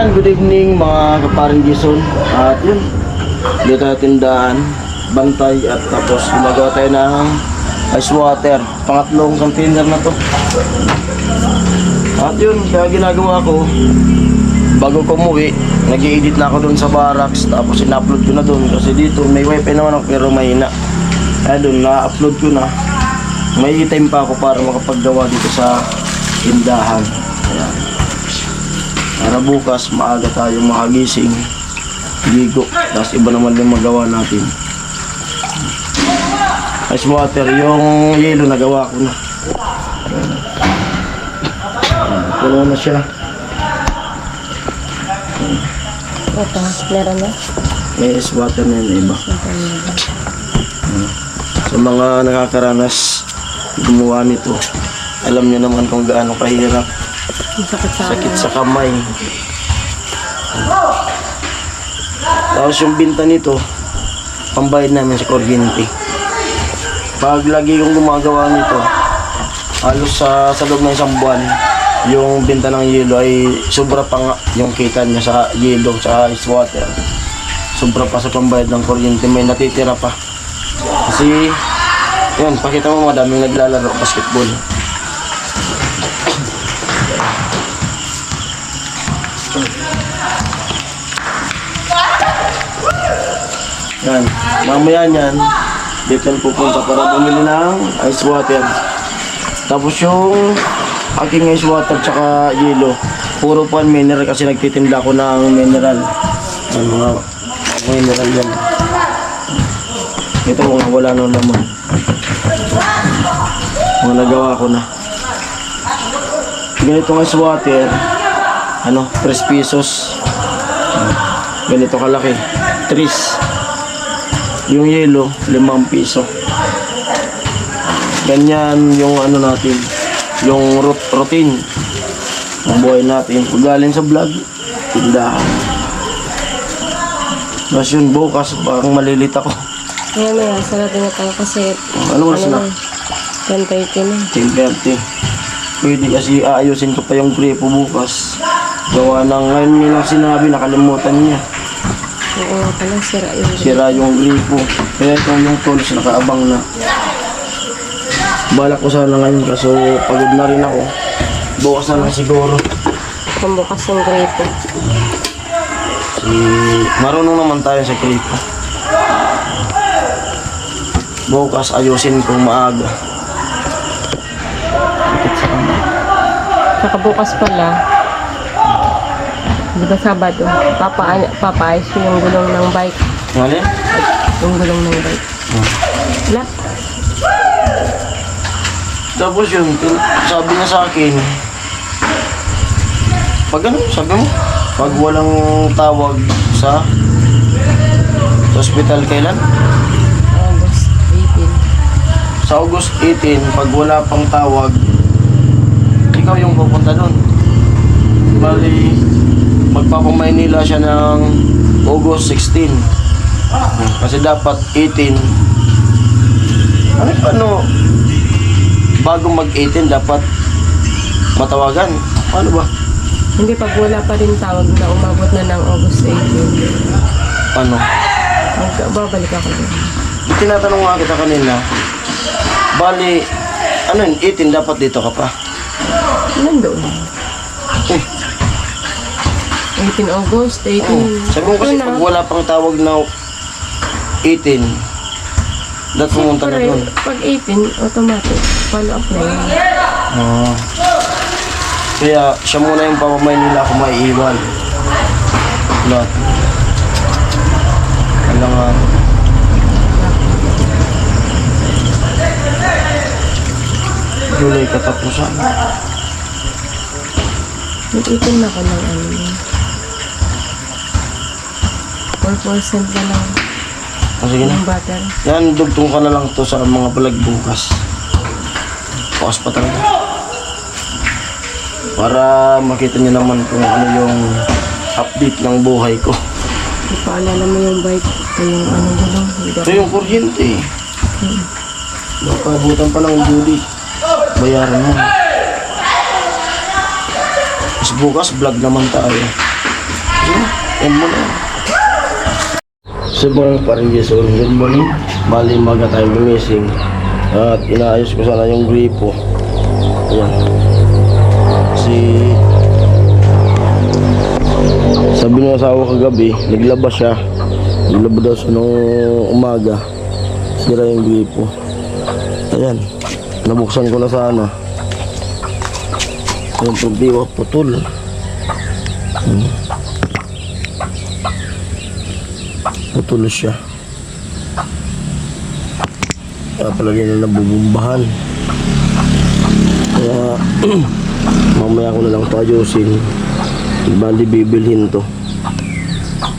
Yan, good evening mga kaparing Jason. At yun, dito tayo tindahan, bantay at tapos gumagawa tayo ng ice water. Pangatlong container na to. At yun, kaya ginagawa ko, bago ko umuwi, nag-i-edit na ako dun sa barracks. Tapos in-upload ko na dun kasi dito may wifi naman ako pero mahina. Kaya dun, na-upload ko na. May time pa ako para makapaggawa dito sa tindahan. Ayan. Para bukas maaga tayo makagising, ligo, tapos iba naman yung magawa natin. Ice water, yung yelo nagawa ko na. Puno na siya. Ito, meron na. May ice water na yun, iba. Sa mga nakakaranas gumawa nito, alam nyo naman kung gaano kahirap. Sakit sa kamay. Tapos yung binta nito, pambayad namin sa kuryente. Pag lagi yung gumagawa nito, halos sa loob ng isang buwan, yung binta ng yelo ay sobra pa nga yung kita niya sa yelo, sa ice water. Sobra pa sa pambayad ng kuryente, may natitira pa. Kasi, yun, pakita mo madaming naglalaro basketball. Yan, mamaya niyan, dito pupunta para bumili ng ice water. Tapos yung aking ice water tsaka yelo, puro po mineral kasi nagtitinda ko ng mineral. Yan, mga mineral yan. Ito mga wala nang laman. Mga nagawa ko na. Ganitong ice water, 3 pesos. Ganito kalaki, 3. Yung yelo, 5 piso. Ganyan yung natin, yung routine ng buhay natin. Pag galing sa vlog, tindahan. Mas yun, bukas, parang malilit ako. Ngayon, sarado na tayo kasi Ano oras na? 10:30 na. 10:30. Pwede kasi aayusin ko pa yung gripo bukas. Gawa ng ngayon niya lang sinabi, nakalimutan niya. Oo nga pala, sira yung Sira yung gripo. Kaya ito yung tools, nakaabang na. Balak ko sana ngayon kaso pagod na rin ako. Bukas na lang siguro. pambukas ng gripo. Marunong naman tayo sa gripo. Bukas ayusin ko maaga. Saka bukas pala, di ba Sabado, papaayos ko yung gulong ng bike. Ngali? Yung gulong ng bike. Wala. Tapos yun, sabi niya sa akin, pag sabi mo, pag walang tawag sa hospital kailan? August 18. Sa August 18, pag wala pang tawag, ikaw yung pupunta doon. Bali, magpapamaynila siya ng August 16. Kasi dapat 18. Bago mag-18, dapat matawagan. Ano ba? Hindi, pag wala pa rin tawag na umabot na ng August 18. Ano? Babalik ako doon. Tinatanong nga kita kanina. Bali, 18, dapat dito ka pa. Nandoon. 18 August, 18. Sabi mo kasi pag wala pang tawag na 18, dapat pumunta na doon. Pag 18, automatic. Follow up na yun. Kaya siya muna yung papamay nila kung maiiwan. Lahat. Kailangan. July katapusan. Nag-18 na ako ng 4% na lang Sige na. ng butter. Yan, dugtong ka na lang to sa mga vlog bukas. Bukas pa talaga. Para makita niyo naman kung ano yung update ng buhay ko. Ipaalala mo yung bike. Ito yung gulong. Ito yung kuryente. Nakabutan pa ng Julie. Bayaran mo. Mas bukas vlog naman tayo. Yan mo na. So mga paringeson, good morning. Bali maga tayo gumising. At inaayos ko sana yung gripo. Ayan. Sabi ng asawa kagabi, naglaba siya. Naglaba daw siya nung umaga. Sira yung gripo. Ayan. Nabuksan ko na sana. Yung problema, putol. Putol siya. Kaya palagi na nabubumbahan. Kaya mamaya ko na lang ito ayusin. Bali bibilhin to.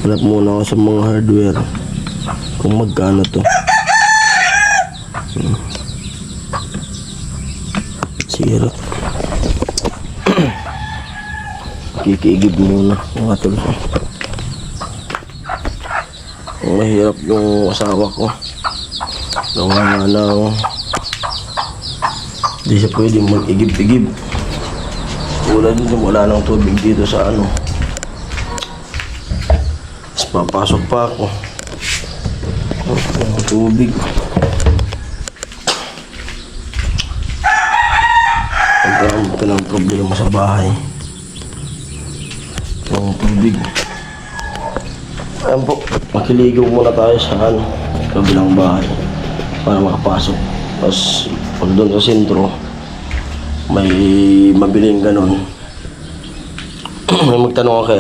Hanap muna ako sa mga hardware kung magkano to. Sira. Kikiigib muna mga tol. Mahirap yung asawa ko. Gawa nga lang di siya pwede mag-igib-igib. Wala nang tubig dito sa ano. Tapos papasok pa ako. Tubig. Pagkaroon ka ng problema sa bahay. Yung tubig. Ayan po, makiligaw muna tayo sa kabilang bahay para makapasok. Tapos pag doon sa sentro, may mabiling ganon. May magtanong ako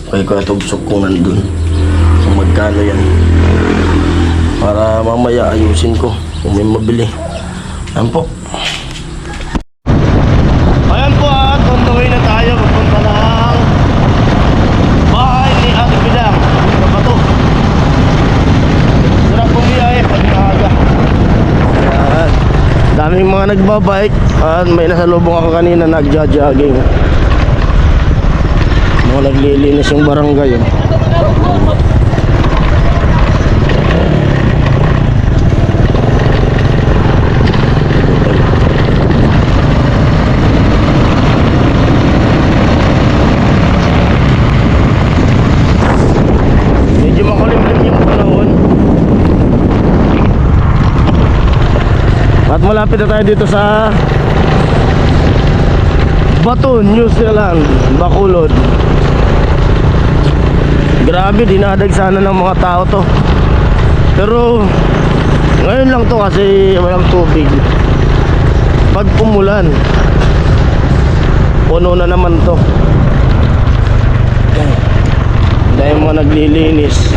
kay Kuya Tugsok kung nandun. Kung magkano yan. Para mamaya ayusin ko kung may mabili. Ayan po. Ayan po at on the way na tayo. Pupunta ng bahay ni Ate Bidang. Bato. Sarap bumiyahe pag maaga. Ayan. Daming mga nagbabike at may nasalubong ako kanina nagja-jogging. Mga naglilinis yung barangay. Medyo makulimlim yung panahon. At malapit na tayo dito sa Bato, New Zealand, Bacolod. Grabe, dinadag sana ng mga tao to. Pero ngayon lang to kasi walang tubig. Pag umulan, puno na naman to. Dahil mga naglilinis.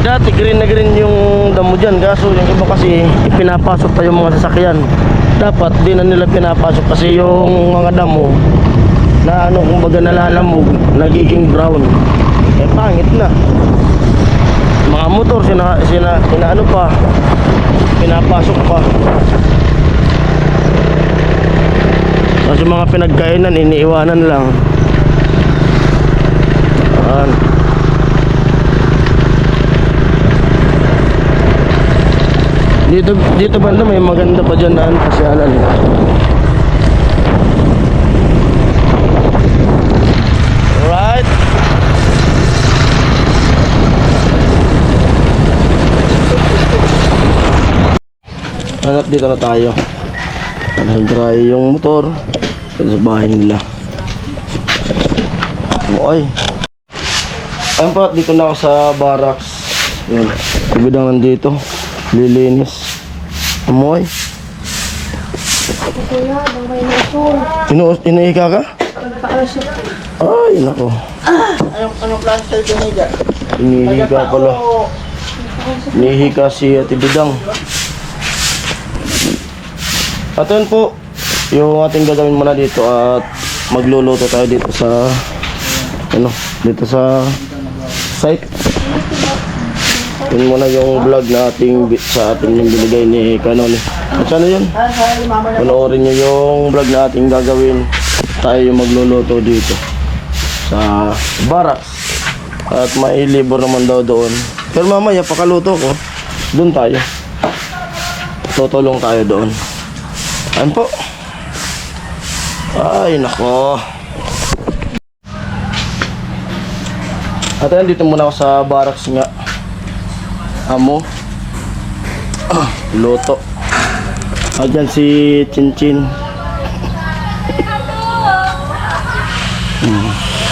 Dati green na green yung damo dyan, kaso yung iba kasi ipinapasok pa yung mga sasakyan. Dapat di na nila pinapasok kasi yung mga damo na kumbaga nalalamog, nagiging brown. Pangit na. Mga motor sinaano pa, pinapasok pa. Kasi mga pinagkainan iniiwanan lang. Dito banda may maganda pa dyan na pasyalan. Alright. Hanap dito na tayo. Nag-dry yung motor sa bahay nila. Oy. Ayun po, dito na ako sa barracks. Yun, ibidang nandito. Lilinis. Amoy. Kuya, bangay na ito. Inaika ka? Pagpaalas siya. Ay, nako. Anong klase kayo tiniga? Inihiga pala. Inihiga si Ate Bidang. At yun po, yung ating gagawin muna dito at magluluto tayo dito sa dito sa site. Yun muna yung vlog na sa ating yung binigay ni Kanon. At ano yun? Panoorin nyo yung vlog na ating gagawin. Tayo yung magluluto dito sa Barracks. At may libor naman daw doon. Pero mamaya pakaluto ko, doon tayo. Tutulong tayo doon. Ayan po. Ay, nako. At ayan, dito muna ako sa Barracks nga. Amo. Luto. At dyan si Chinchin.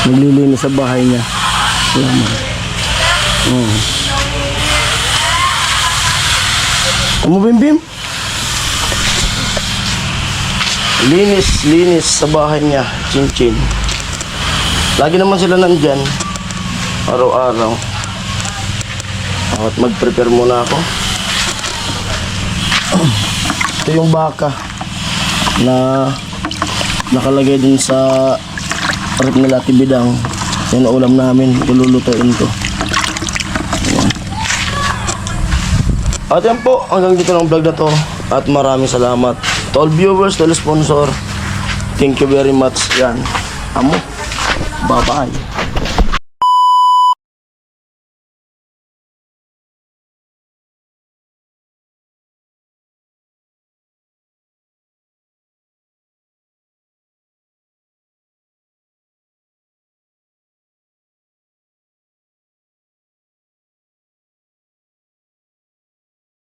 Naglilinis sa bahay niya. Amo, Bim? Linis sa bahay niya, Chinchin. Lagi naman sila nandyan. Araw-araw. At mag-prepare muna ako. Ito yung baka na nakalagay din sa rep nila Ate Bidang. Yan ang ulam namin. Ilulutuin ko. Ayan. At yan po, hanggang dito ng vlog na to. At maraming salamat to all viewers, to all sponsor. Thank you very much. Yan. Amo. Bye-bye.